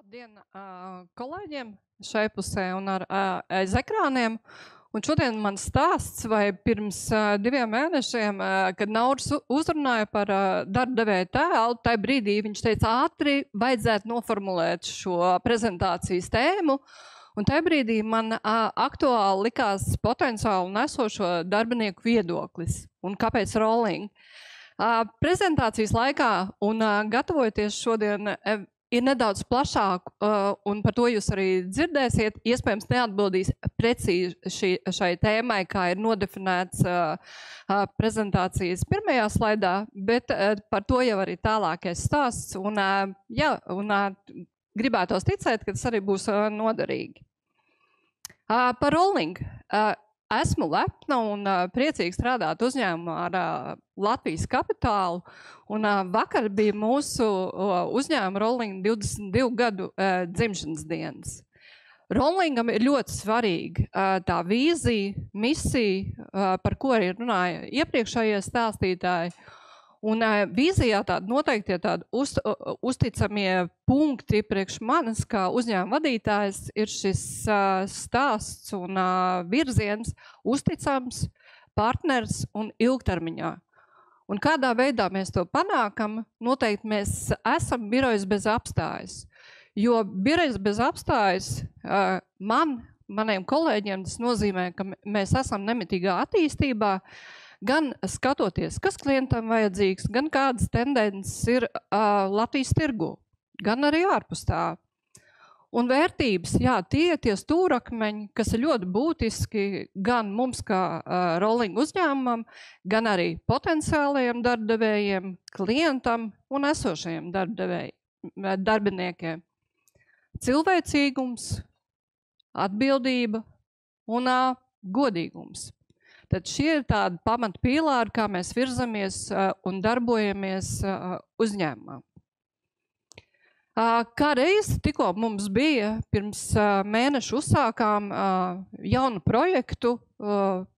Labdien kolēģiem šai pusē un aiz ekrāniem. Un šodien man stāsts, vai pirms 2 mēnešiem, kad Nauris uzrunāja par darba devēja tēlu, tajā brīdī viņš teica, ātri vajadzētu noformulēt šo prezentācijas tēmu. Un tajā brīdī man aktuāli likās potenciāli nesošo darbinieku viedoklis. Un kāpēc rolling? Prezentācijas laikā un gatavojoties šodien ir nedaudz plašāk, un par to jūs arī dzirdēsiet, iespējams neatbildīs precīzi šai tēmai, kā ir nodefinēts prezentācijas pirmajā slaidā, bet par to jau arī tālākais stāsts, un gribētos ticēt, ka tas arī būs noderīgi. Par rolling. Esmu lepna un priecīgi strādāt uzņēmumā ar Latvijas kapitālu, un vakar bija mūsu uzņēmuma Rolling 22 gadu dzimšanas dienas. Rollingam ir ļoti svarīga tā vīzija, misija, par ko arī runāja iepriekšējie stāstītāji. Un vīzijā tādi noteikti tādi uzticamie punkti priekš manis, kā uzņēmuma vadītājs, ir šis stāsts un virziens uzticams, partners un ilgtermiņā. Un kādā veidā mēs to panākam, noteikti mēs esam birojs bez apstājas. Jo birojs bez apstājas maniem kolēģiem tas nozīmē, ka mēs esam nemitīgā attīstībā, gan skatoties, kas klientam vajadzīgs, gan kādas tendences ir Latvijas tirgu, gan arī ārpus tā. Un vērtības, jā, tie stūrakmeņi, kas ir ļoti būtiski gan mums kā rolling uzņēmumam, gan arī potenciālajiem darbdevējiem, klientam un esošajiem darbiniekiem. Cilvēcīgums, atbildība un godīgums. Tad šie ir tādi pamatpīlāri, kā mēs virzamies un darbojamies uzņēmumā. Kā reiz tikko mums bija, pirms mēneša uzsākām jaunu projektu,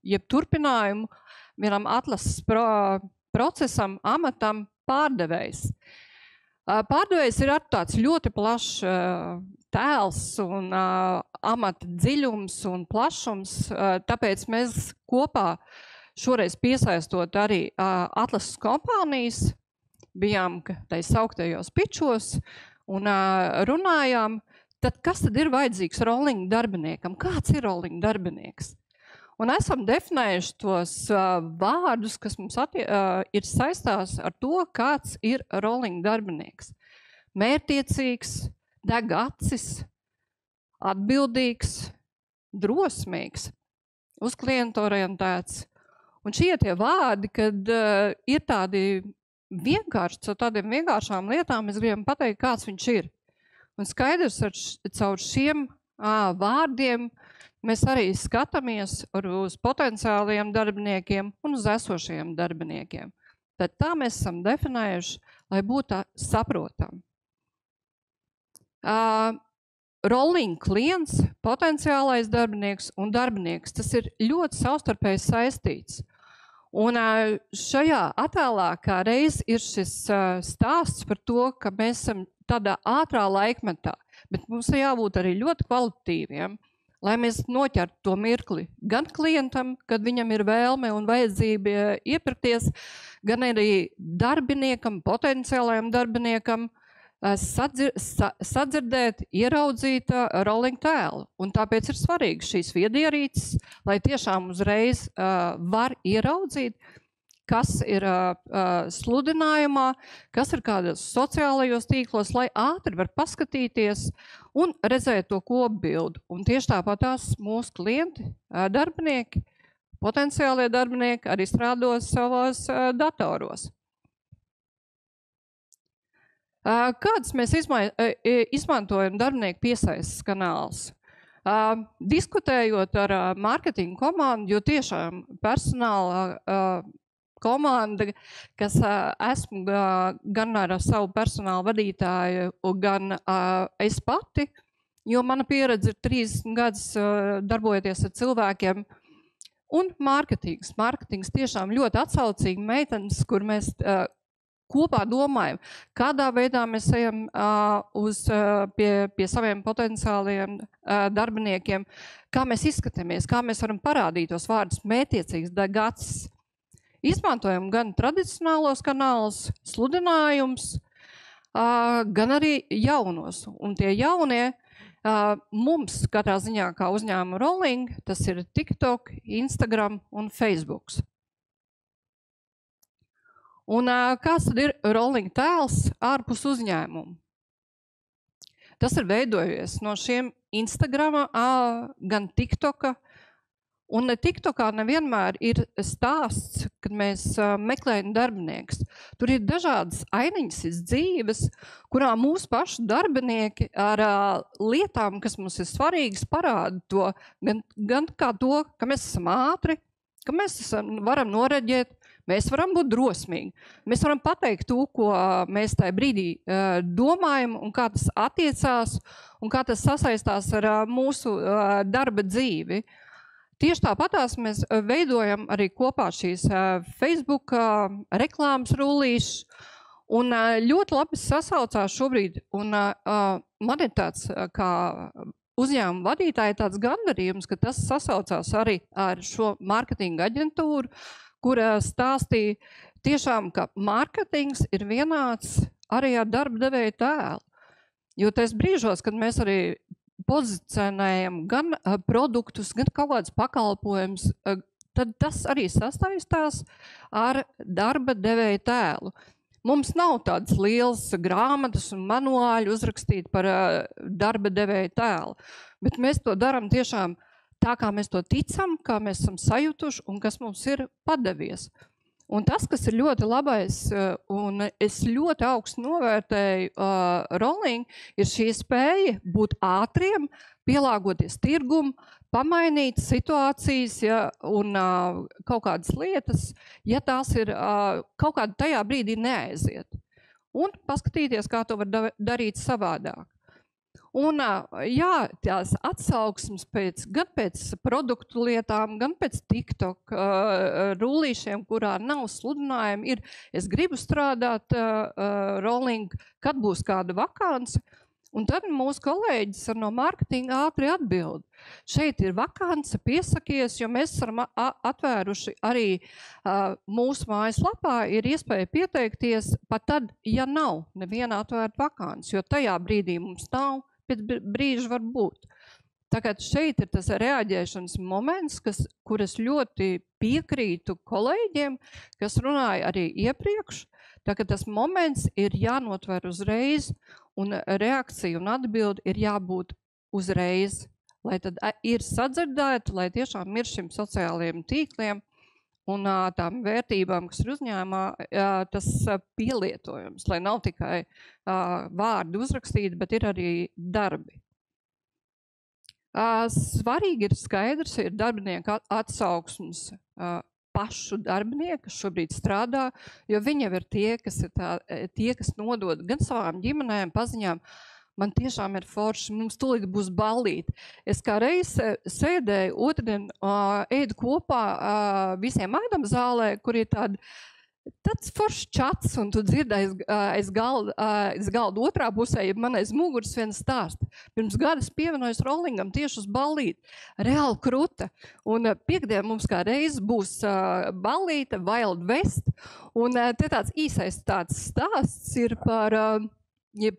jeb turpinājumu vienam atlases procesam, amatam pārdevējs. Pārdevējs ir tāds ļoti plašs tēls un amata dziļums un plašums, tāpēc mēs kopā šoreiz piesaistot arī atlases kompānijas, bijām tai sauktajos pičos un runājām, tad kas tad ir vajadzīgs rolling darbiniekam? Kāds ir rolling darbinieks? Un esam definējuši tos vārdus, kas mums ir saistās ar to, kāds ir rolling darbinieks. Mērķtiecīgs, deg acis, atbildīgs, drosmīgs, uz klientu orientēts. Un šie tie vārdi, kad ir tādi vienkārši, caur tādiem vienkāršām lietām, mēs gribam pateikt, kāds viņš ir. Un skaidrs, caur šiem vārdiem mēs arī skatāmies uz potenciālajiem darbiniekiem un uz esošajiem darbiniekiem. Tad tā mēs esam definējuši, lai būtu saprotam. Rolling klients, potenciālais darbinieks un darbinieks, tas ir ļoti savstarpēji saistīts. Un šajā attēlā kā reiz ir šis stāsts par to, ka mēs esam tādā ātrā laikmetā, bet mums jābūt arī ļoti kvalitatīviem, lai mēs noķertu to mirkli gan klientam, kad viņam ir vēlme un vajadzība iepirkties, gan arī darbiniekam, potenciālajam darbiniekam, sadzirdēt, ieraudzīt rolling tēlu. Un tāpēc ir svarīgi šīs viedierīces, lai tiešām uzreiz var ieraudzīt, kas ir sludinājumā, kas ir kādos sociālajos tīklos, lai ātri var paskatīties un redzēt to kopbildu. Un tieši tāpat tās mūsu klienti, darbinieki, potenciālie darbinieki arī strādos savos datoros. Kādas mēs izmantojam darbinieku piesaistes kanālus? Diskutējot ar mārketinga komandu, jo tiešām personāla komanda, kas esmu gan ar savu personāla vadītāju, gan es pati, jo mana pieredze ir 30 gadus darbojoties ar cilvēkiem, un mārketings. Mārketings tiešām ļoti atsaucīgi meitenes, kur mēs kopā domājam, kādā veidā mēs ejam pie saviem potenciāliem darbiniekiem, kā mēs izskatāmies, kā mēs varam parādīt tos vārdus mētiecīgs, gads. Izmantojam gan tradicionālos kanālus, sludinājums, gan arī jaunos. Un tie jaunie mums katrā ziņā kā uzņēmuma Rolling, tas ir TikTok, Instagram un Facebook. Un kāds tad ir Rolling tēls ārpus uzņēmumu? Tas ir veidojies no šiem Instagrama, gan TikToka. Un TikTokā nevienmēr ir stāsts, kad mēs meklējam darbinieks. Tur ir dažādas ainiņas iz dzīves, kurā mūsu pašu darbinieki ar lietām, kas mums ir svarīgas, parāda to, gan kā to, ka mēs esam ātri, ka mēs varam noreģēt, mēs varam būt drosmīgi. Mēs varam pateikt to, ko mēs tajā brīdī domājam, un kā tas attiecās, un kā tas sasaistās ar mūsu darba dzīvi. Tieši tāpatās mēs veidojam arī kopā šīs Facebook reklāmas rullīšas, un ļoti labi sasaucās šobrīd, un man ir tāds, kā uzņēmuma vadītāja, tāds gandarījums, ka tas sasaucās arī ar šo mārketinga aģentūru, kura stāstīja tiešām, ka mārketings ir vienāds arī ar darba devēja tēlu. Jo tais brīžos, kad mēs arī pozicionējam gan produktus, gan kaut kādus pakalpojumus, tad tas arī sastaistās ar darba devēja tēlu. Mums nav tādas lielas grāmatas un manuāļi uzrakstīt par darba devēja tēlu, bet mēs to daram tiešām tā, kā mēs to ticam, kā mēs esam sajutuši un kas mums ir padevies. Un tas, kas ir ļoti labais, un es ļoti augstu novērtēju Rolling, ir šī spēja būt ātriem, pielāgoties tirgumu, pamainīt situācijas un kaut kādas lietas, ja tās ir kaut kādā tajā brīdī neaiziet. Un paskatīties, kā to var darīt savādāk. Un jā, tās atsauksmes gan pēc produktu lietām, gan pēc TikTok rullīšiem, kurā nav sludinājumi, ir, es gribu strādāt Rolling, kad būs kāda vakance. Un tad mūsu kolēģis no mārketinga ātri atbild. Šeit ir vakance, piesakies, jo mēs esam atvēruši arī mūsu mājaslapā, ir iespēja pieteikties pat tad, ja nav neviena atvērta vakance, jo tajā brīdī mums nav, pēc brīža var būt. Tagad šeit ir tas reaģēšanas moments, kur es ļoti piekrītu kolēģiem, kas runāja arī iepriekš. Tagad tas moments ir jānotver uzreiz, un reakcija un atbildi ir jābūt uzreiz, lai tad ir sadzirdēta, lai tiešām ir šim sociālajiem tīkliem un tām vērtībām, kas ir uzņēmumā, tas pielietojums, lai nav tikai vārdi uzrakstīti, bet ir arī darbi. Svarīgi ir skaidrs, ir darbinieku atsauksmes pašu darbinieku, kas šobrīd strādā, jo viņi jau ir tie, kas nodod gan savām ģimenēm, paziņām. Man tiešām ir forši, mums tūlīt būs ballīte. Es kā reiz sēdēju otrdien, ēdu kopā visiem ēdam zālē, kur ir tāds foršs čats, un tu dzirdēji aiz galda otrā pusē, ja man aiz muguras viena stāsta. Pirms gadas pievienojos Rollingam tieši uz ballīti, reāli kruta. Un piekdien mums kā reiz būs ballīte, Wild West, un te tāds īsais tāds stāsts ir par,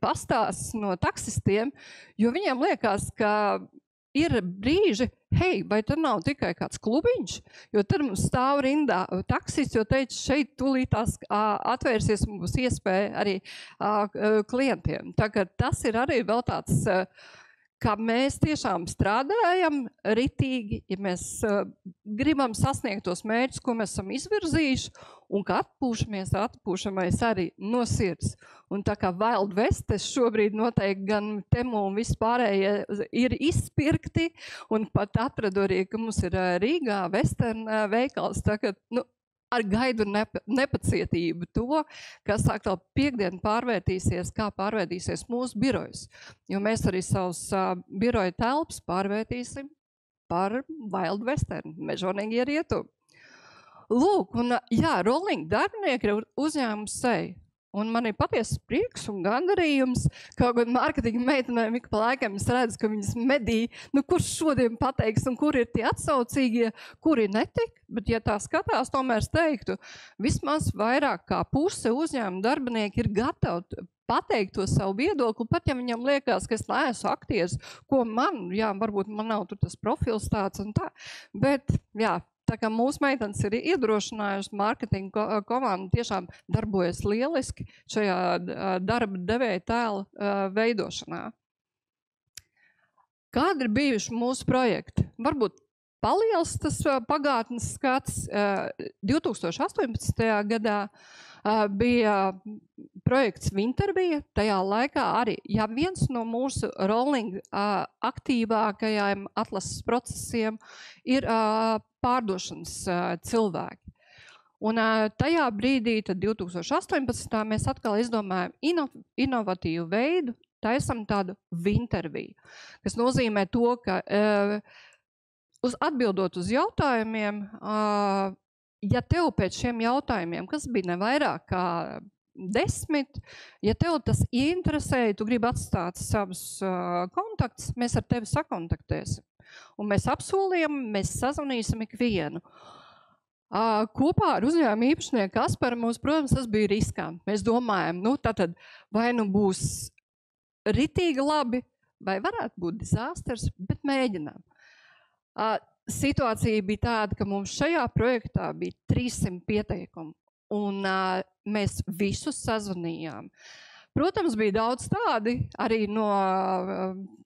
pastāsts no taksistiem, jo viņiem liekas, ka ir brīži, hei, vai tur nav tikai kāds klubiņš, jo tad mums stāv rindā taksists, jo teica, šeit tūlītās atvērsies, mums būs iespēja arī klientiem. Tagad tas ir arī vēl tāds, ka mēs tiešām strādājam ritīgi, ja mēs gribam sasniegt tos mērķus, ko mēs esam izvirzījuši, un ka atpūšamies arī no sirds. Un tā kā Wild West šobrīd noteikti gan Temu un vispārējie ir izpirkti, un pat atradu arī, ka mums ir Rīgā Western veikals, tagad, ar gaidu nepacietību to, kas atkal piekdien pārvērtīsies, kā pārvērtīsies mūsu birojs. Jo mēs arī savus biroja telpas pārvērtīsim par Wild Western, mežonīgie rietumi. Lūk, un jā, Rolling darbinieki ir uzņēmums seja. Un man ir patiesas prieks un gandarījums, kaut gan mārketinga meitenēm ik pa laikam es redzu, ka viņas medī, kurš šodien pateiks un kur ir tie atsaucīgie, kuri netik, bet ja tā skatās, tomēr es teiktu, vismaz vairāk kā puse uzņēmuma darbinieki ir gatavi pateikt to savu viedokli, pat ja viņam liekas, ka es neesmu aktieris, ko man, varbūt man nav tur tas profils tāds un tā, bet, tā kā mūsu meitenes ir iedrošinājušas, mārketinga komanda tiešām darbojas lieliski šajā darba devēja tēla veidošanā. Kādi ir bijuši mūsu projekti? Varbūt paliels tas pagātnes skats. 2018. gadā bija projekts Winterbija. Tajā laikā arī, viens no mūsu rolling aktīvākajiem atlases procesiem ir pārdošanas cilvēki. Un tajā brīdī, tad 2018. mēs atkal izdomājam inovatīvu veidu, taisam tādu Winterbiju, kas nozīmē to, ka atbildot uz jautājumiem, ja tev pēc šiem jautājumiem, kas bija ne vairāk kā 10, ja tev tas ieinteresēja, tu gribi atstāt savus kontaktus, mēs ar tevi sakontaktēsim. Un mēs apsolījām, mēs sazvanīsim ikvienu. Kopā ar uzņēmumu īpašnieku Kasparu mums, protams, tas bija riskanti. Mēs domājam, tātad vai būs ritīgi labi, vai varētu būt dizasters, bet mēģinām. Situācija bija tāda, ka mums šajā projektā bija 300 pieteikumu, un mēs visus sazvanījām. Protams, bija daudz tādi arī no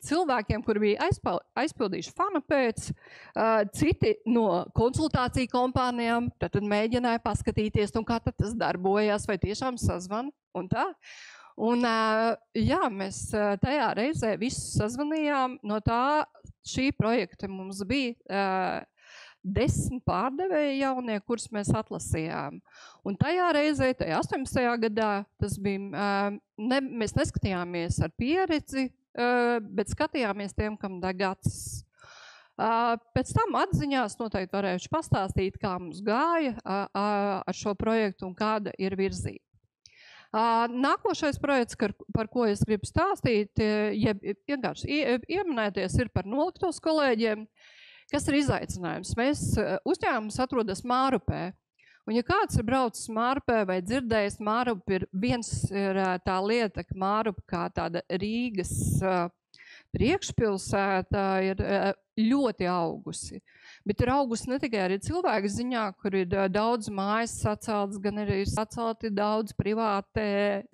cilvēkiem, kuri bija aizpildījuši fana pēc, citi no konsultāciju kompānijām, tad mēģināja paskatīties, kā tad tas darbojās, vai tiešām sazvan un tā. Un mēs tajā reizē visus sazvanījām, no šī projekta mums bija 10 pārdevēji jaunie, kurus mēs atlasījām. Un tajā reizē, tajā 18. gadā, tas bija, mēs neskatījāmies ar pieredzi, bet skatījāmies tiem, kam deg acis. Pēc tam atziņās noteikti varēšu pastāstīt, kā mums gāja ar šo projektu un kāda ir virzība. Nākošais projekts, par ko es gribu stāstīt, vienkārši ieminēties, ir par noliktos kolēģiem. Kas ir izaicinājums? Uzņēmums atrodas Mārupē. Un ja kāds ir braucis Mārupē vai dzirdējis, Mārupa ir tā lieta, ka Mārupa kā tāda Rīgas priekšpilsēta ir ļoti augusi. Bet ir augusi ne tikai arī cilvēku ziņā, kur ir daudz mājas saceltas, gan arī ir sacelti daudz privāti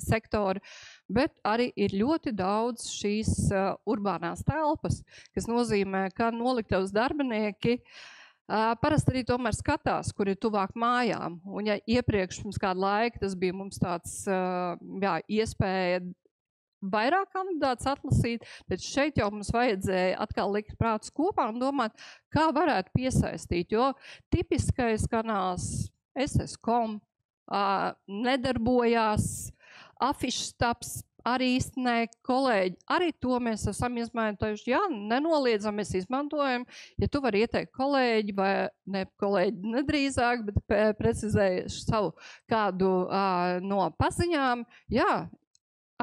sektori, bet arī ir ļoti daudz šīs urbānās telpas, kas nozīmē, ka noliktavas darbinieki parasti arī tomēr skatās, kur ir tuvāk mājām. Un ja iepriekš pirms kādu laiku tas bija mums tāds iespēja vairāk kandidātus atlasīt, bet šeit jau mums vajadzēja atkal likt prātus kopā un domāt, kā varētu piesaistīt, jo tipiskais kanāls SS.com nedarbojās, afišstaps arī īstenē kolēģi, arī to mēs esam izmantojuši. Nenoliedzam, mēs izmantojam, ja tu vari ieteikt kolēģi, vai ne kolēģi nedrīzāk, bet precizējuši savu kādu no paziņām,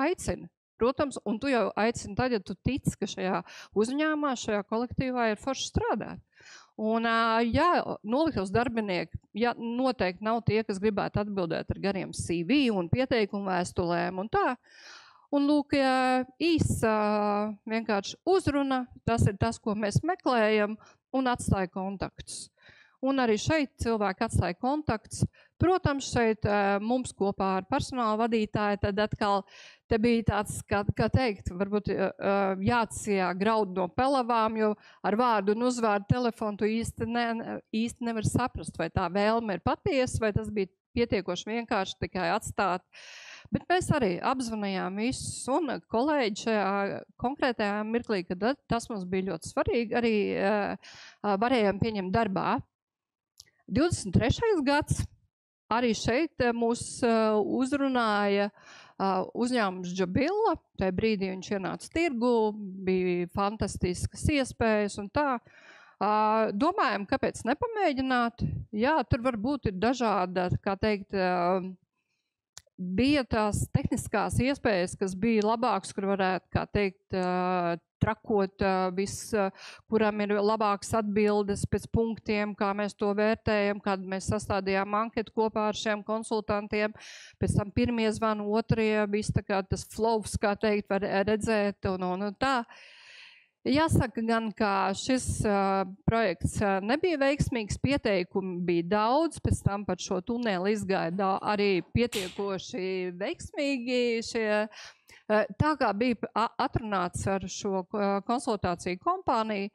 aicini. Protams, un tu jau aicini tad, ja tu tici, ka šajā uzņēmumā, šajā kolektīvā ir forši strādāt. Un, noliktavas darbinieki, noteikti nav tie, kas gribētu atbildēt ar gariem CV un pieteikumu vēstulēm un tā. Un, lūk, vienkārši uzruna, tas ir tas, ko mēs meklējam, un atstāja kontaktus. Un arī šeit cilvēki atstāja kontaktus. Protams, šeit mums kopā ar personāla vadītāju tad atkal te bija tāds, kā teikt, varbūt jāatsijā graud no pelavām, jo ar vārdu un uzvārdu telefonu tu īsti nevar saprast, vai tā vēlme ir patiesa, vai tas bija pietiekoši vienkārši tikai atstāt. Bet mēs arī apzvanījām visus un kolēģi šajā konkrētajā mirklī, kad tas mums bija ļoti svarīgi, arī varējām pieņemt darbā. 23. gads. Arī šeit mūs uzrunāja uzņēmums Džabilla. Tajā brīdī viņš ienāca tirgu, bija fantastiskas iespējas un tā. Domājam, kāpēc nepamēģināt? Tur varbūt ir dažāda, kā teikt, bija tās tehniskās iespējas, kas bija labākas, kur varētu, kā teikt, trakot kuram ir labākas atbildes pēc punktiem, kā mēs to vērtējam, kad mēs sastādījām anketu kopā ar šiem konsultantiem. Pēc tam pirmie zvanu, otrie, viss tā kā tas flows, kā teikt, var redzēt un tā. Jāsaka gan, ka šis projekts nebija veiksmīgs, pieteikumi bija daudz, pēc tam par šo tuneli izgāja arī pietiekoši veiksmīgi šie. Tā kā bija atrunāts ar šo konsultāciju kompāniju,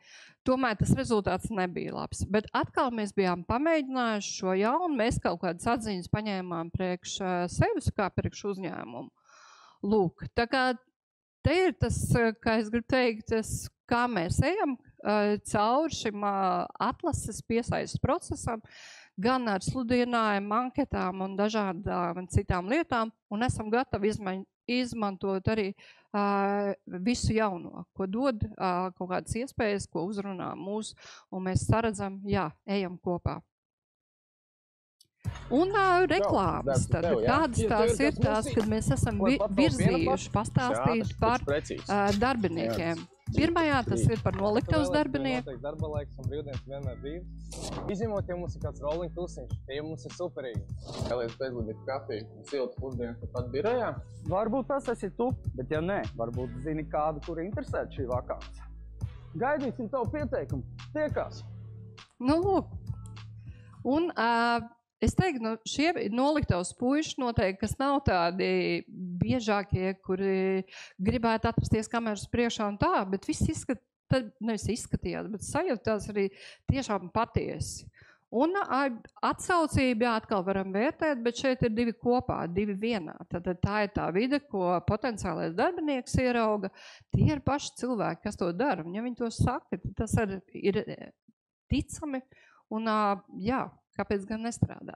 tomēr tas rezultāts nebija labs. Bet atkal mēs bijām pamēģinājuši šo jaunu, mēs kaut kādas atziņas paņēmām priekš sevis kā priekš uzņēmumu. Lūk, tā kā te ir tas, kā es gribu teikt, kā mēs ejam cauri šim atlases piesaistes procesam, gan ar sludinājumu, anketām un dažādām citām lietām, un esam gatavi izmantot arī visu jauno, ko dod kaut kādas iespējas, ko uzrunā mūs, un mēs saredzam, jā, ejam kopā. Un reklāmas, tad kādas tās ir tās, kad mēs esam virzījuši pastāstīt par darbiniekiem. Pirmajā tas ir par noliktavas darbinieku. Darba laiks un brīvdienas vienmēr brīvs. Izņemot, ja mums ir kāds rolling tusiņš, tie mums ir superīgi. Vēlies bezlibīt kafiju un siltu pusdienas pat birojā? Varbūt tas esi tu, bet ja nē, varbūt zini kādu, kuri interesētu šī vakāns. Gaidīsim tavu pieteikumu. Tiekās! Nu, lūk. Un es teiktu, šie noliktavas puiši noteikti, kas nav tādi biežākie, kuri gribētu atrasties kameras priekšā un tā, bet viss nevis izskatījās, bet sajūtās arī tiešām patiesi. Un atsaucība, jā, atkal varam vērtēt, bet šeit ir divi kopā, divi vienā. Tad tā ir tā vide, ko potenciālais darbinieks ierauga. Tie ir paši cilvēki, kas to dara. Un ja viņi to saka, tas arī ir ticami un jā, kāpēc gan nestrādāt.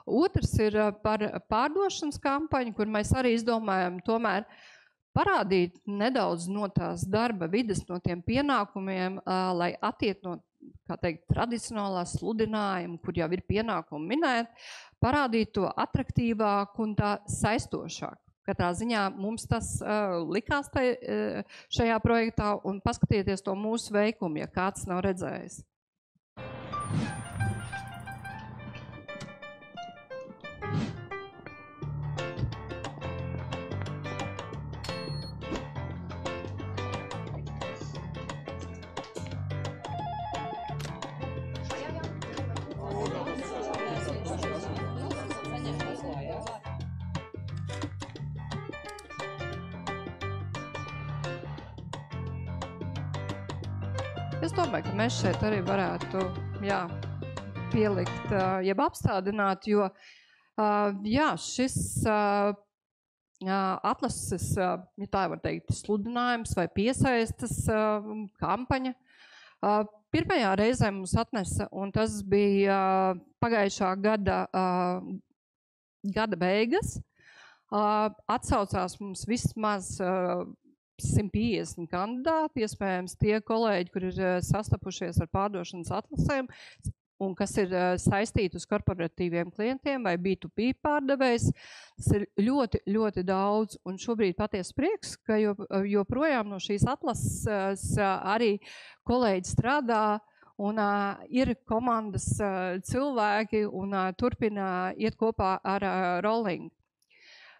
Otrs ir par pārdošanas kampaņu, kur mēs arī izdomājam tomēr parādīt nedaudz no tās darba vides, no tiem pienākumiem, lai attiet no, kā teikt, tradicionālā sludinājuma, kur jau ir pienākumi minēt, parādīt to atraktīvāk un tā saistošāk. Katrā ziņā mums tas likās šajā projektā un paskatieties to mūsu veikumu, ja kāds nav redzējis. Es domāju, ka mēs šeit arī varētu, jā, pielikt, jeb apstādināt, jo, jā, šis atlases, ja tā var teikt, sludinājums vai piesaistas kampaņa, pirmajā reizē mums atnesa, un tas bija pagājušā gada beigas, atsaucās mums vismaz 150 kandidāti, iespējams tie kolēģi, kur ir sastapušies ar pārdošanas atlasēm un kas ir saistīti uz korporatīviem klientiem vai B2B pārdevējs. Tas ir ļoti, ļoti daudz un šobrīd patiesi prieks, ka joprojām no šīs atlases arī kolēģi strādā un ir komandas cilvēki un turpina iet kopā ar rolling.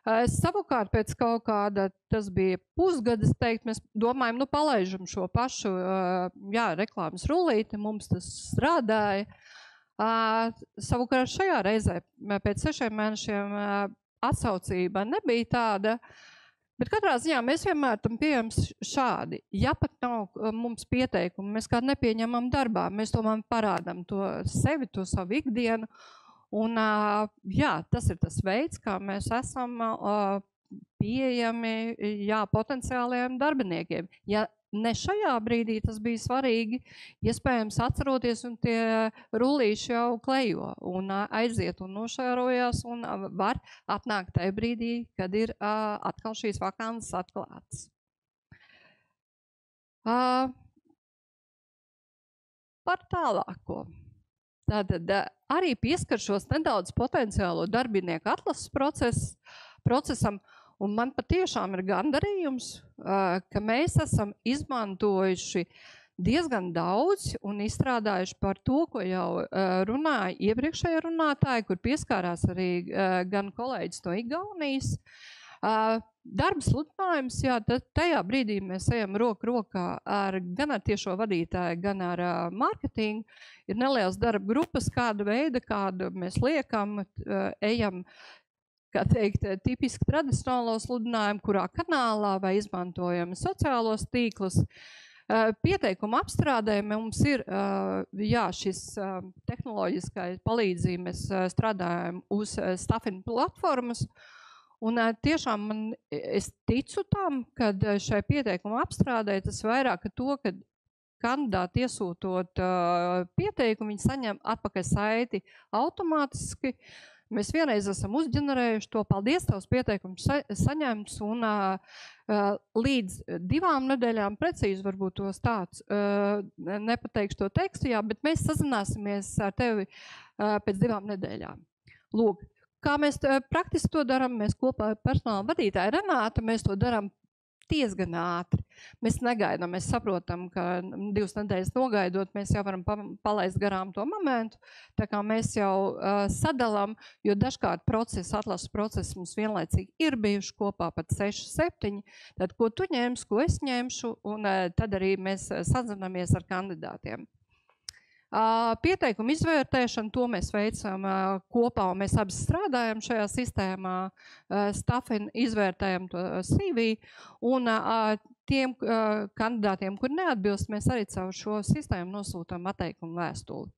Savukārt pēc kaut kāda, tas bija pusgadas, teikt, mēs domājam, nu palaižam šo pašu, jā, reklāmas rullīti, mums tas strādāja. Savukārt šajā reizē pēc 6 mēnešiem atsaucība nebija tāda, bet katrā ziņā mēs vienmēr tam pieejam šādi. Ja pat nav mums pieteikumu, mēs kādu nepieņemam darbā, mēs tomēr parādam to sevi, to savu ikdienu. Un, jā, tas ir tas veids, kā mēs esam pieejami, jā, potenciālajiem darbiniekiem. Ja ne šajā brīdī tas bija svarīgi, iespējams atceroties un tie rullīši jau klejo un aiziet un nošērojās un var atnākt tajā brīdī, kad ir atkal šīs vakances atklātas. Par tālāko. Tātad arī pieskaršos nedaudz potenciālo darbinieku atlases procesam, un man patiešām ir gandarījums, ka mēs esam izmantojuši diezgan daudz un izstrādājuši par to, ko jau runāja iepriekšējie runātāji, kur pieskārās arī gan kolēģis no Igaunijas. Darba sludinājums, jā, tajā brīdī mēs ejam roku rokā gan ar tiešo vadītāju, gan ar mārketingu. Ir nelielas darba grupas, kāda veida, kādu mēs liekam, ejam, kā teikt, tipiski tradicionālo sludinājumu, kurā kanālā vai izmantojam sociālos tīklus. Pieteikumu apstrādē mums ir šis tehnoloģiskais palīdzība, mēs strādājam uz Staffin platformas. Un tiešām es ticu tam, ka šai pieteikumu apstrādē tas vairāk to, ka kandidāti iesūtot pieteikumu, viņi saņem atpakaļ saiti automātiski. Mēs vienreiz esam uzģenerējuši to, paldies, tavs pieteikums saņemts, un līdz 2 nedēļām precīzi varbūt tos tāds, nepateikšu to tekstu, jā, bet mēs sazināsimies ar tevi pēc 2 nedēļām. Lūk. Kā mēs praktiski to darām, mēs kopā ar personāla vadītāju Renātu, mēs to darām diezgan ātri. Mēs negaidām, mēs saprotam, ka 2 nedēļas nogaidot, mēs jau varam palaist garām to momentu. Tā kā mēs jau sadalām, jo dažkārt atlases procesi mums vienlaicīgi ir bijuši kopā pat 6, 7. Tad, ko tu ņemsi, ko es ņemšu, un tad arī mēs sazināmies ar kandidātiem. Pieteikumu izvērtēšanu, to mēs veicam kopā, un mēs abi strādājam šajā sistēmā. Staffin izvērtējam to CV, un tiem kandidātiem, kur neatbilst, mēs arī caur šo sistēmu nosūtam atteikumu vēstuli.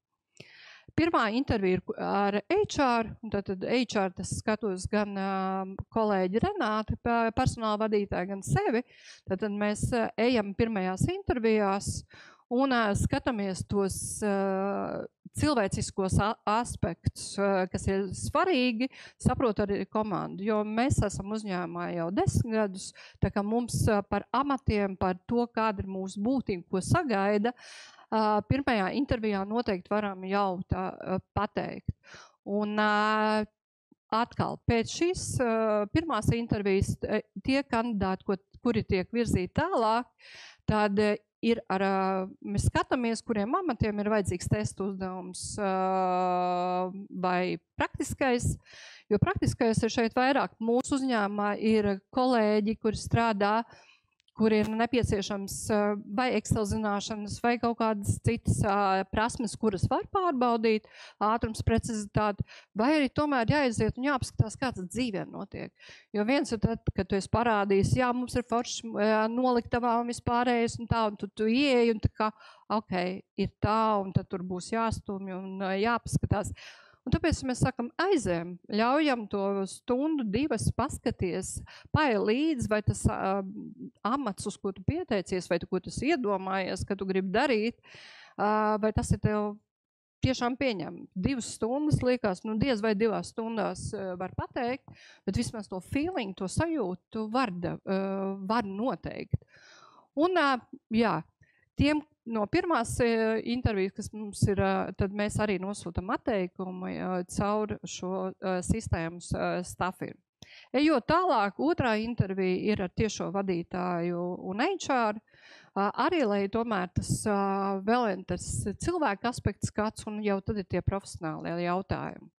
Pirmā intervija ir ar HR, un tad HR tas skatos gan kolēģi Renāti, personāla vadītāji, gan sevi. Tad mēs ejam pirmajās intervijās, un skatāmies tos cilvēciskos aspektus, kas ir svarīgi, saprot arī komandu, jo mēs esam uzņēmumā jau 10 gadus, tā kā mums par amatiem, par to, kāda ir mūsu būtība, ko sagaida, pirmajā intervijā noteikti varam jau tā pateikt. Un atkal, pēc šīs pirmās intervijas tie kandidāti, kuri tiek virzīti tālāk, tad mēs skatāmies, kuriem amatiem ir vajadzīgs testu uzdevums vai praktiskais, jo praktiskais ir šeit vairāk. Mūsu uzņēmumā ir kolēģi, kuri strādā, kuri ir nepieciešams vai Excel zināšanas, vai kaut kādas citas prasmes, kuras var pārbaudīt, ātrums, precizitāti, vai arī tomēr jāiziet un jāapskatās, kāds dzīvē notiek. Jo viens ir tad, kad tu esi parādījis, jā, mums ir forši noliktavā un vispārējais un tā, un tu ieeji un tā kā, ok, ir tā, un tad tur būs jāstumj un jāpaskatās. Un tāpēc mēs sakam, aizējam, ļaujam to stundu, 2 paskaties, paej līdzi, vai tas amats, uz ko tu pieteicies, vai ko tu iedomājies, ka tu gribi darīt, vai tas ir tev tiešām pieņem. 2 stundas liekas, diez vai 2 stundās var pateikt, bet vismaz to feeling, to sajūtu var noteikt. Un jā, tiem no pirmās intervijas, kas mums ir, tad mēs arī nosūtam atteikumu caur šo sistēmu Staffin. Ejot tālāk, otrā intervija ir ar tiešo vadītāju un HR, arī, lai tomēr tas vēl tas cilvēka aspekts skats un jau tad ir tie profesionālie jautājumi.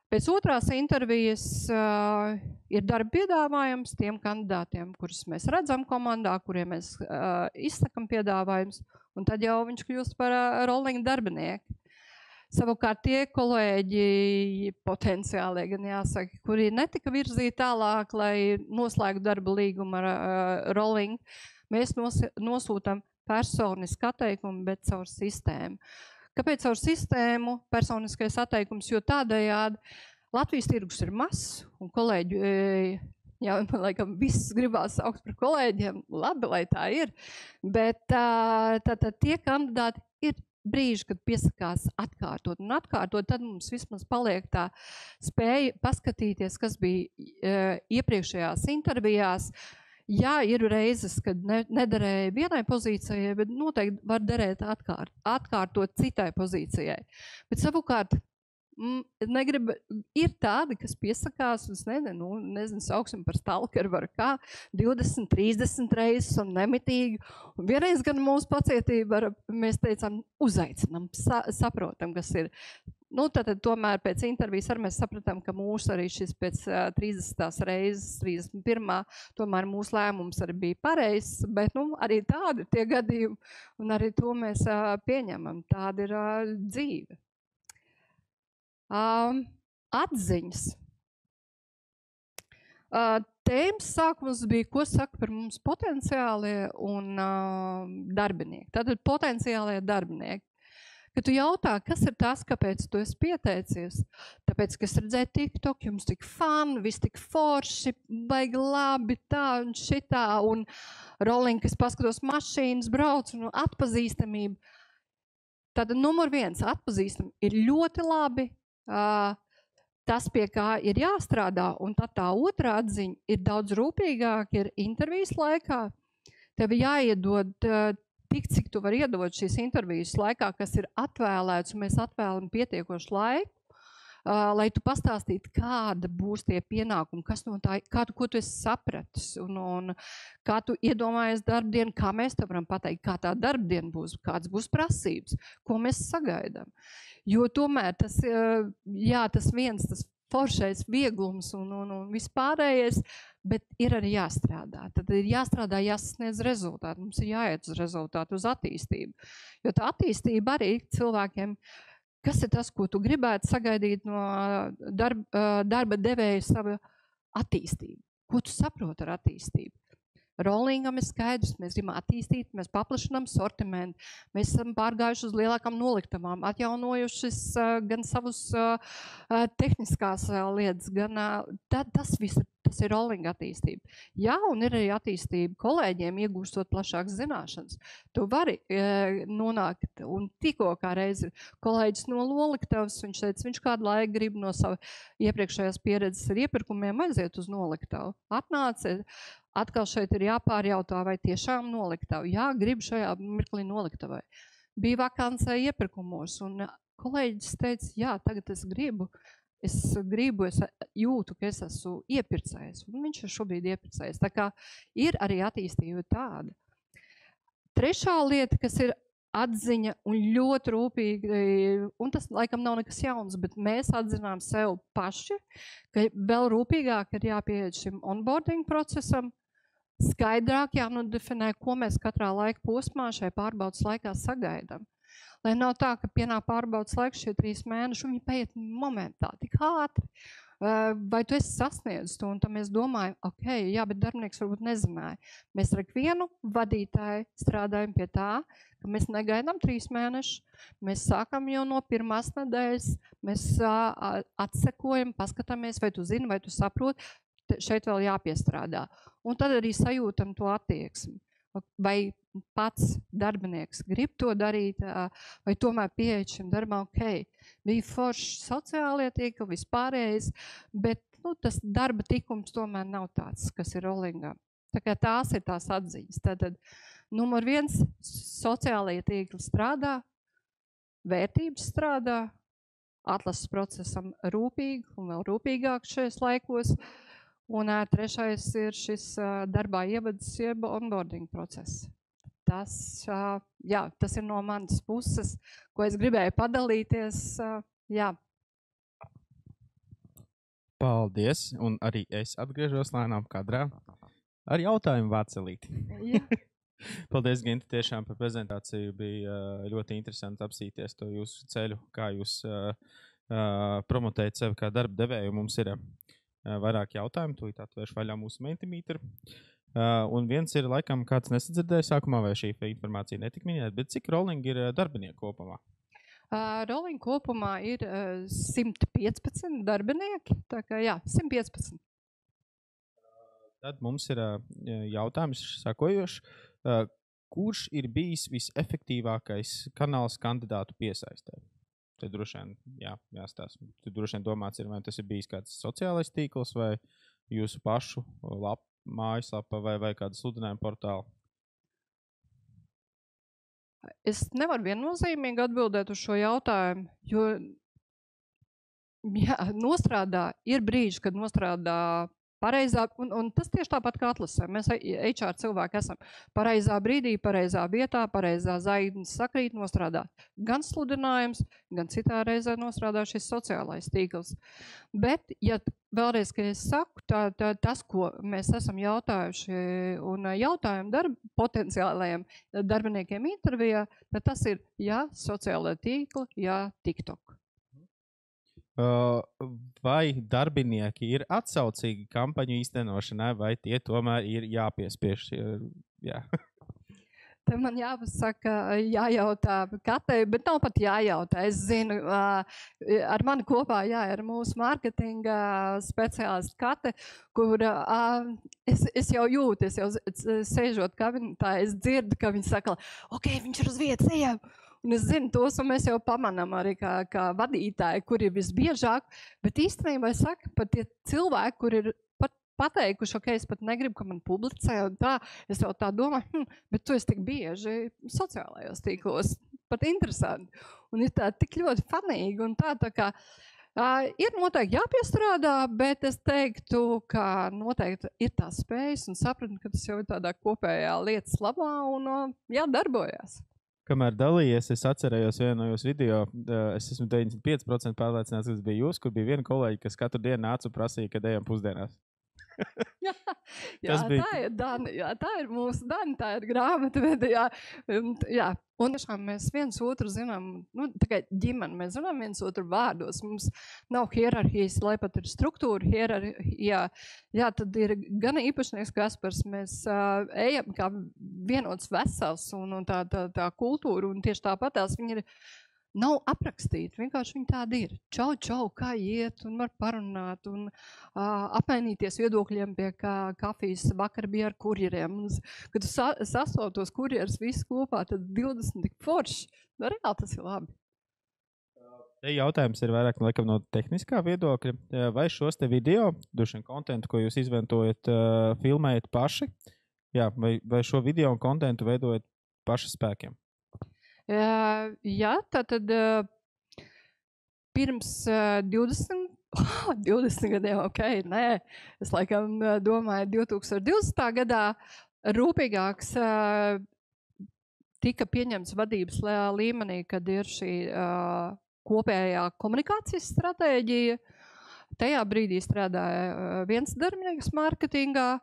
Pēc otrās intervijas ir darba piedāvājums tiem kandidātiem, kurus mēs redzam komandā, kuriem mēs izsakam piedāvājums, un tad jau viņš kļūst par rolling darbinieku. Savukārt tie kolēģi potenciāli, gan jāsaka, kuri netika virzīti tālāk, lai noslēgtu darba līgumu ar rolling, mēs nosūtam personisku atteikumu, bet caur sistēmu. Kāpēc caur sistēmu personiskais atteikums, jo tādējādi Latvijas tirgus ir mazs, un kolēģi, jā, man laikam viss gribās saukt par kolēģiem, labi, lai tā ir, bet tātad tie kandidāti ir brīži, kad piesakās atkārtot un atkārtot, tad mums vismaz paliek tā spēja paskatīties, kas bija iepriekšējās intervijās, Jā, ir reizes, kad nederēja vienai pozīcijai, bet noteikti var derēt atkārtot citai pozīcijai. Bet savukārt, ir tādi, kas piesakās, es nezinu, sauksim par stalkeru var kā 20, 30 reizes un nemitīgi. Un vienreiz gan mūsu pacietība, mēs teicām, uzaicinam, saprotam, kas ir. Tātad tomēr pēc intervijas arī mēs sapratām, ka mūsu arī šis pēc 30. reizes, 31. tomēr mūsu lēmums arī bija pareizs, bet arī tādi tie gadījumi, un arī to mēs pieņemam. Tāda ir dzīve. Atziņas. Tēmas sākums bija, ko saka par mums potenciālie un darbinieki. Tātad potenciālie darbinieki. Kad tu jautā, kas ir tas, kāpēc tu esi pieteicies, tāpēc, ka es redzēju TikTok, jums tik fun, viss tik forši, baigi labi, tā un šitā, un rolling, kas paskatos mašīnas, brauc un atpazīstamība. Tātad numur 1, atpazīstam, ir ļoti labi, tas, pie kā ir jāstrādā, un tad tā otrā atziņa ir daudz rūpīgāk, ir intervijas laikā. Tev jāiedod tik, cik tu vari iedot šīs intervijas laikā, kas ir atvēlēts, un mēs atvēlam pietiekošu laiku, lai tu pastāstītu, kāda būs tie pienākumi, kas no tā, ko tu esi sapratis, un kā tu iedomājies darbdienu, kā mēs tev varam pateikt, kā tā darbdiena būs, kāds būs prasības, ko mēs sagaidām. Jo tomēr tas foršais vieglums un vispārējais, bet ir arī jāstrādā. Tad ir jāstrādā, jāsasniedz rezultātu. Mums ir jāiet uz rezultātu, uz attīstību. Jo tā attīstība arī cilvēkiem, kas ir tas, ko tu gribētu sagaidīt no darba devēja savu attīstību? Ko tu saproti ar attīstību? Rollingam ir skaidrs, mēs gribam attīstīt, mēs paplašinām sortimentu, mēs esam pārgājuši uz lielākām noliktavām, atjaunojušas gan savus tehniskās lietas, gan tas viss tas ir rollinga attīstība. Jā, un ir arī attīstība kolēģiem, iegūstot plašākas zināšanas. Tu vari nonākt, un tikko kā reizi kolēģis no noliktavas, viņš teica, viņš kādu laiku grib no sava iepriekšējās pieredzes ar iepirkumiem aiziet uz noliktavu. Atnāca, atkal šeit ir jāpārjautā, vai tiešām noliktavu. Jā, gribu šajā mirklī noliktavai. Bija vakancē iepirkumos, un kolēģis teica, jā, tagad es gribu, es jūtu, ka es esmu iepircējs, un viņš ir šobrīd iepircējs. Tā kā ir arī attīstība tāda. Trešā lieta, kas ir atziņa un ļoti rūpīgi, un tas laikam nav nekas jauns, bet mēs atzinām sev paši, ka vēl rūpīgāk ir jāpieiet šim onboarding procesam, skaidrāk jānodefinē, ko mēs katrā laika posmā šai pārbaudas laikā sagaidām. Lai nav tā, ka pienāk pārbaudas laiks šie 3 mēneši, un viņi paiet momentā, tik ātri. Vai tu esi sasniedzis to? Un tad mēs domājam, ok, jā, bet darbinieks varbūt nezināja. Mēs ar ikvienu vadītāju strādājam pie tā, ka mēs negaidām 3 mēnešus. Mēs sākam jau no 1. nedēļas, mēs atsekojam, paskatāmies, vai tu zini, vai tu saproti, šeit vēl jāpiestrādā. Un tad arī sajūtam to attieksmi. Vai pats darbinieks grib to darīt, vai tomēr pieeja šim darbam, ok, bija forši sociālie tīkli, vispārējais, bet tas darba tikums tomēr nav tāds, kas ir rollingā. Tā kā tās ir tās atziņas. Tātad, numur 1, sociālie tīkli strādā, vērtības strādā, atlases procesam rūpīgi un vēl rūpīgāk šajos laikos. Un 3. ir šis darbā ievads jeb onboarding process. Tas ir no manas puses, ko es gribēju padalīties. Jā. Paldies, un arī es atgriežos lēnām kadrā ar jautājumu vācelīti. Paldies, Ginta, tiešām par prezentāciju. Bija ļoti interesanti apsīties to jūsu ceļu, kā jūs promotējat sevi kā darba devēju. Mums ir vairāk jautājumu, tūlīt atvēršu vaļā mūsu Mentimeter. Un viens ir, laikam, kāds nesadzirdēja sākumā, vai šī informācija netika minēta, bet cik rolling ir darbinieki kopumā? Rolling kopumā ir 115 darbinieki, tā kā jā, 115. Tad mums ir jautājums sakojošs. Kurš ir bijis visefektīvākais kanāls kandidātu piesaistē? Tad droši vien, jāstāsta. Tad droši vien domāts ir, vai tas ir bijis kāds sociālais tīkls vai jūsu pašu mājaslapa vai kāda sludinājuma portāla? Es nevaru viennozīmīgi atbildēt uz šo jautājumu, jo nostrādā, ir brīži, kad nostrādā pareizā, un tas tieši tāpat kā atlasē. Mēs HR cilvēki esam pareizā brīdī, pareizā vietā, pareizā zaignes sakrīt nostrādā. Gan sludinājums, gan citā reizē nostrādā šis sociālais tīkls. Bet, ja vēlreiz, ka es saku, tas, ko mēs esam jautājuši un jautājam potenciālajiem darbiniekiem intervijā, tad tas ir sociālā tīkla, TikTok. Vai darbinieki ir atsaucīgi kampaņu īstenošanai, vai tie tomēr ir jāpiespiež? Jā. Te man jāpasaka, jājautā Katei, bet nav pat jājautā. Es zinu, ar mani kopā ir mūsu mārketinga speciālists Kate, kur es jau jūtu, es jau sēžot kabinetā, es dzirdu, ka viņi saka, ok, viņš ir uz vietas, ejam. Un es zinu tos, un mēs jau pamanām arī kā vadītāji, kur ir visbiežāk, bet īstenībā es saku, pat tie cilvēki, kur ir pat pateikuši, ok, es pat negribu, ka man publicē, un tā, es jau tā domāju, bet tu esi tik bieži sociālajos tīklos, pat interesanti. Un ir tā tik ļoti fanīgi, un tā kā ir noteikti jāpiestrādā, bet es teiktu, ka noteikti ir tā spējas un sapratni, ka tas jau ir tādā kopējā lietas labā un darbojās. Kamēr dalījies, es atcerējos vienu no jūsu video, es esmu 95% pārliecināts, ka tas bija jūs, kur bija viena kolēģi, kas katru dienu nāca un prasīja, kad ejam pusdienās. Tā ir mūsu Dana, tā ir grāmatvede, jā. Un tiešām mēs viens otru zinām, tikai ģimeni, mēs zinām viens otru vārdos. Mums nav hierarhijas, lai pat ir struktūra hierarhijā. Jā, tad ir gan īpašnieks Kaspars, mēs ejam kā vienots vesels un tā kultūra, un tieši tāpat tās viņi ir. Nav aprakstīti, vienkārši viņi tādi ir. Čau, kā iet, un var parunāt, un apmainīties viedokļiem pie kafijas. Vakar bija ar kurjeriem. Kad tu sasautos kurjeris visu kopā, tad 20 tik forši. Reāli tas ir labi. Te jautājums ir vairāk laikam no tehniskā viedokļa. Vai šos te video, droši vien kontentu, ko jūs izventojat, filmējat paši? Jā, vai šo video un kontentu veidojat paši spēkiem? Jā, tātad pirms 20 gadiem, ok, nē, es laikam domāju 2020. gadā rūpīgāks tika pieņemts vadības līmenī, kad ir šī kopējā komunikācijas stratēģija. Tajā brīdī strādāja viens darbinieks mārketingā,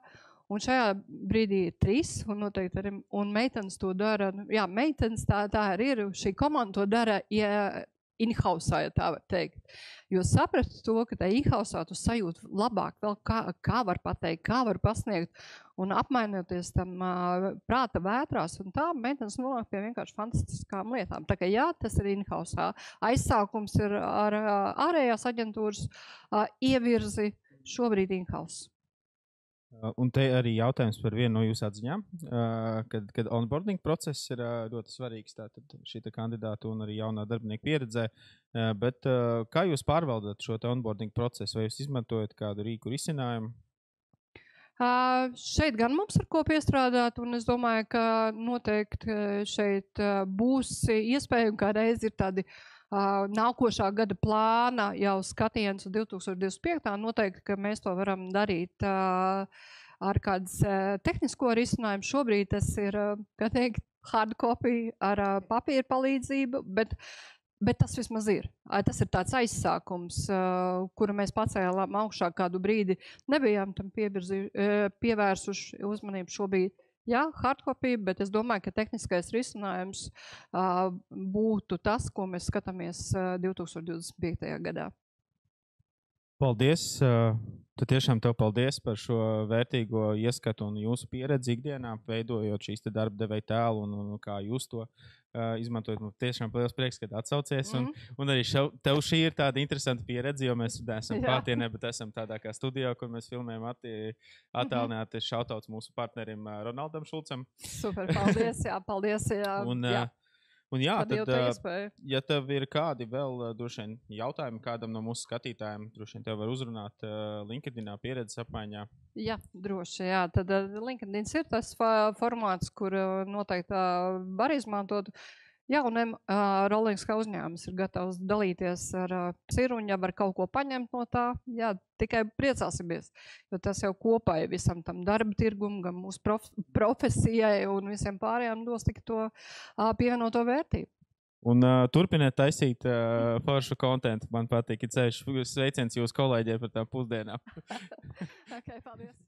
un šajā brīdī ir 3, un noteikti arī, un meitenes to dara, jā, meitenes tā arī ir, šī komanda to dara in-house, ja tā var teikt. Jo sapratu to, ka tā in-house tu sajūti labāk vēl, kā var pateikt, kā var pasniegt, un apmainoties tam prāta vētrās, un tā meitenes nonāk pie vienkārši fantastiskām lietām. Tā kā jā, tas ir in-house. Aizsākums ir ar ārējās aģentūras ievirzi, šobrīd in-house. Un te arī jautājums par vienu no jūsu atziņām, kad onboarding process ir ļoti svarīgs, tātad šī kandidāta un arī jaunā darbinieka pieredzē, bet kā jūs pārvaldat šo onboarding procesu, vai jūs izmantojat kādu rīku risinājumu? Šeit gan mums ar ko piestrādāt, un es domāju, ka noteikti šeit būs iespēja, un kādreiz ir tādi nākošā gada plāna jau skatiens 2025. Noteikti, ka mēs to varam darīt ar kādas tehnisko risinājumu. Šobrīd tas ir, kā teikt, hard copy ar papīra palīdzību, bet tas vismaz ir. Tas ir tāds aizsākums, kuru mēs pacēlām augšā kādu brīdi. Nebijām tam pievērsuši uzmanību šobrīd. Jā, hardcopy, bet es domāju, ka tehniskais risinājums būtu tas, ko mēs skatāmies 2025. gadā. Paldies! Tad tiešām tev paldies par šo vērtīgo ieskatu un jūsu pieredzi ikdienā, veidojot šīs darba devēja tēlu un kā jūs to izmantojat. Tiešām liels prieks, ka atsaucies. Un arī tev šī ir tāda interesanta pieredze, jo mēs neesam klātienē, bet esam tādā kā studijā, kur mēs filmējam attālināti šautauts mūsu partnerim Ronaldam Šulcam. Super, paldies, jā, paldies. Jā. Un jā, Tad jau tad, tā iespēja. ja tev ir kādi vēl droši vien jautājumi kādam no mūsu skatītājiem, droši vien tev var uzrunāt LinkedInā pieredzes apmaiņā. Jā, droši, jā. Tad LinkedIn ir tas formāts, kur noteikti var izmantot. Jauniem Rollings kā uzņēmums ir gatavs dalīties ar ciru un ja var kaut ko paņemt no tā, jā, tikai priecāsimies, jo tas jau kopā visam tam darba tirgum, gan mūsu profesijai un visiem pārējām dos tik to pievienoto vērtību. Un turpiniet taisīt foršu kontentu. Man patīk, ka ceļš sveiciens jūsu kolēģiem par tām pusdienām. Okay, paldies.